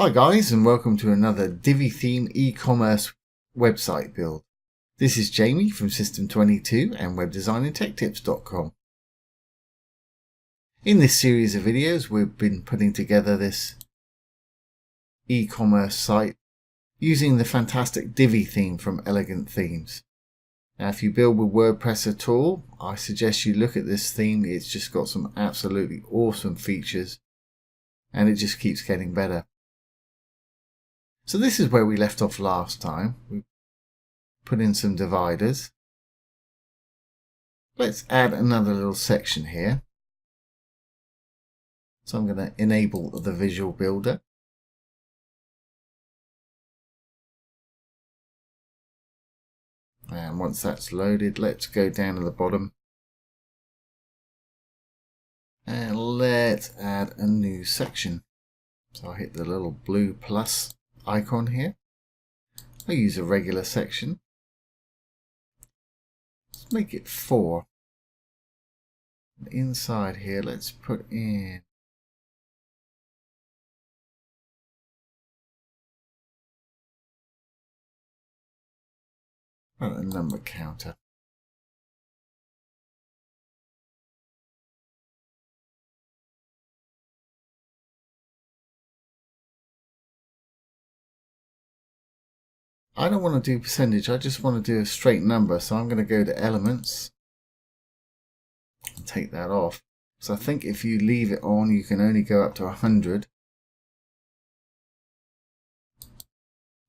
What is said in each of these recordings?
Hi guys, and welcome to another Divi Theme e-commerce website build. This is Jamie from System22 and webdesignandtechtips.com. In this series of videos, we've been putting together this e-commerce site using the fantastic Divi theme from Elegant Themes. Now, if you build with WordPress at all, I suggest you look at this theme. It's just got some absolutely awesome features and it just keeps getting better. So this is where we left off last time. We put in some dividers. Let's add another little section here. So I'm going to enable the visual builder. And once that's loaded, let's go down to the bottom. And let's add a new section. So I'll hit the little blue plus icon here. I'll use a regular section. Let's make it 4. And inside here, let's put in a number counter. I don't want to do percentage, I just want to do a straight number. So I'm going to go to elements and take that off. So I think if you leave it on, you can only go up to 100.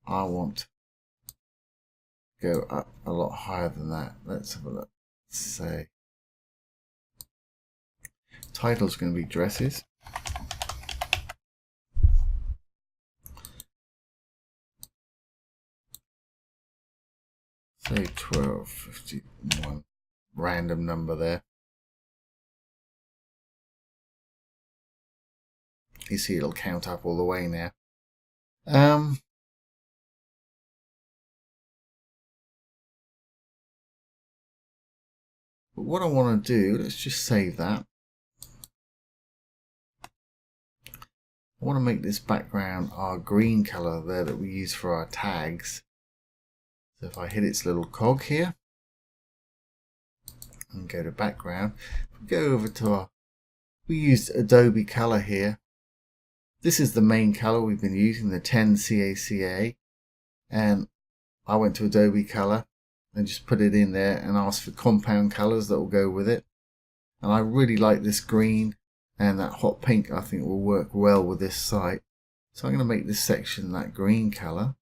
I want to go up a lot higher than that. Let's have a look. Let's say title's going to be dresses. Say 1251, random number there. You see it'll count up all the way now. But what I want to do, let's just save that. I want to make this background our green color there that we use for our tags. So if I hit its little cog here and go to background, we go over to we used Adobe color here. This is the main color we've been using, the 10 CACA, and I went to Adobe color and just put it in there and asked for compound colors that will go with it. And I really like this green, and that hot pink I think will work well with this site. So I'm going to make this section that green color.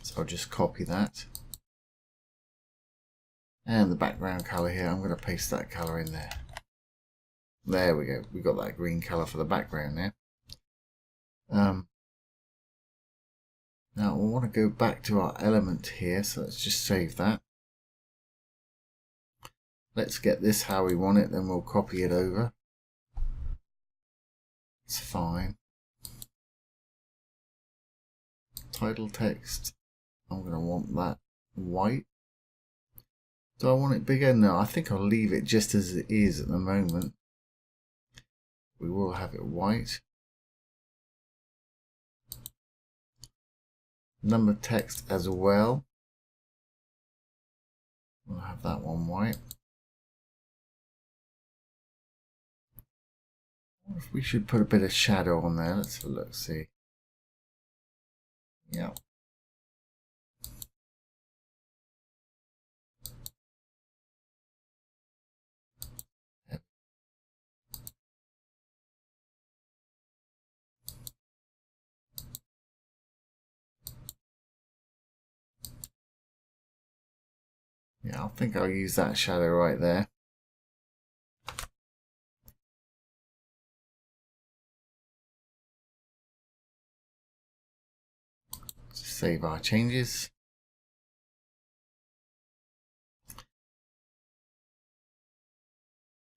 So I'll just copy that. And the background color here, I'm going to paste that color in there. There we go. We've got that green color for the background now. Now we want to go back to our element here, so let's just save that. Let's get this how we want it, then we'll copy it over. It's fine. Title text, I'm going to want that white. Do I want it bigger? No, I think I'll leave it just as it is at the moment. We will have it white. Number text as well. We'll have that one white. I wonder if we should put a bit of shadow on there. Let's have a look, see. Yeah. Yeah, I think I'll use that shadow right there. Just save our changes.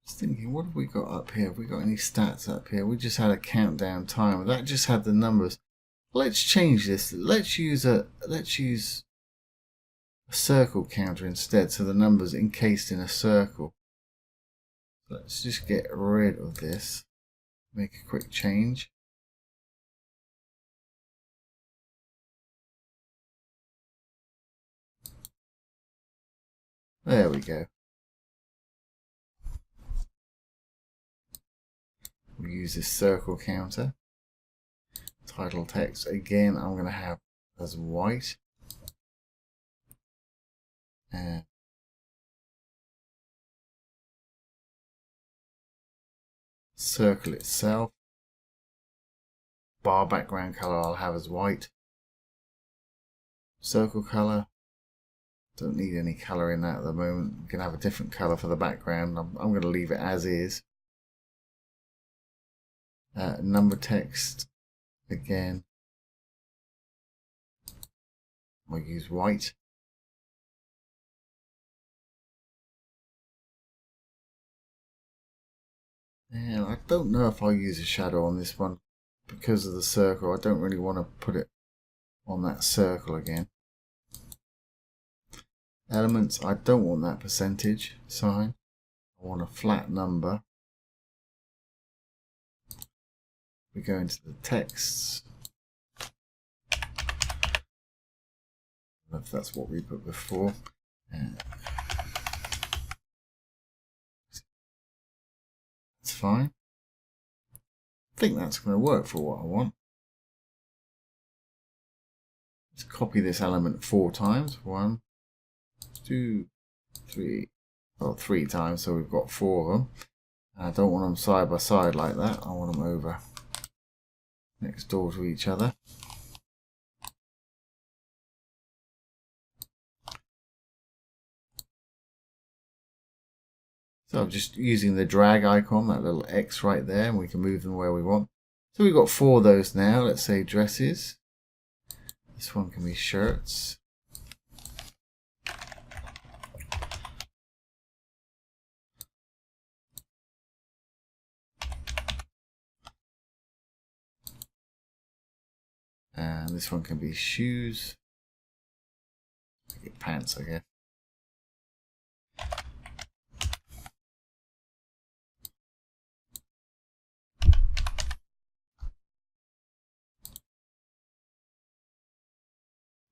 Just thinking, what have we got up here? Have we got any stats up here? We just had a countdown timer. That just had the numbers. Let's change this. Let's use a circle counter instead, so the number's encased in a circle. Let's just get rid of this. Make a quick change. There we go. We'll use this circle counter. Title text, again, I'm going to have as white. And circle itself. Bar background color I'll have as white. Circle color, don't need any color in that at the moment. You can have a different color for the background. I'm going to leave it as is. Number text, again, I'll use white. And I don't know if I'll use a shadow on this one because of the circle. I don't really want to put it on that circle again. Elements, I don't want that percentage sign. I want a flat number. We go into the texts. I don't know if that's what we put before. That's fine. I think that's going to work for what I want. Let's copy this element 4 times. 1, 2, 3. Well, 3 times, so we've got 4 of them. I don't want them side by side like that. I want them over next door to each other. So I'm just using the drag icon, that little X right there, and we can move them where we want. So we've got 4 of those now. Let's say dresses. This one can be shirts. And this one can be shoes. Pants, I guess.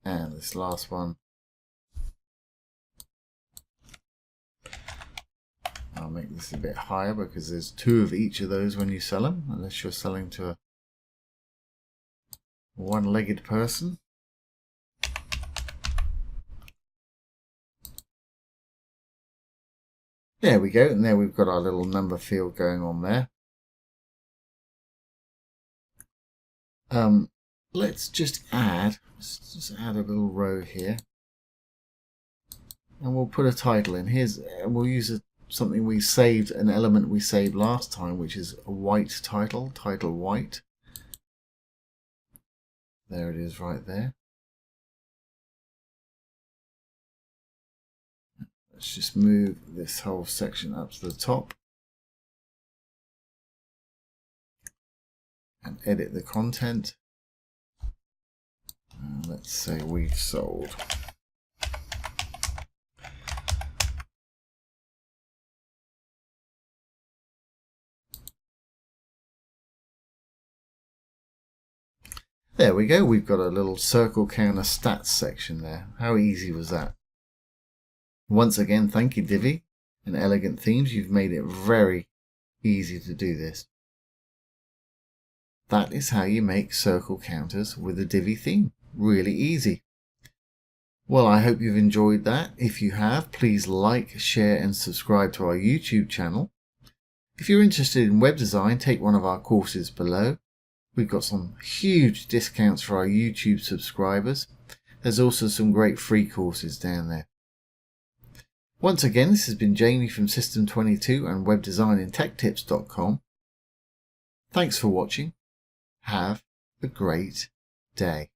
And this last one, I'll make this a bit higher because there's 2 of each of those when you sell them, unless you're selling to a one-legged person. There we go, and there we've got our little number field going on there. Let's just add a little row here, and we'll put a title in. We'll use something we saved, an element we saved last time, which is a white title, title white. There it is right there. Let's just move this whole section up to the top and edit the content. And let's say we've sold. There we go, we've got a little circle counter stats section there. How easy was that? Once again, thank you Divi and Elegant Themes, you've made it very easy to do this. That is how you make circle counters with a Divi theme. Really easy. Well, I hope you've enjoyed that. If you have, please like, share and subscribe to our YouTube channel. If you're interested in web design, take one of our courses below. We've got some huge discounts for our YouTube subscribers. There's also some great free courses down there. Once again, this has been Jamie from System22 and webdesignandtechtips.com. Thanks for watching. Have a great day.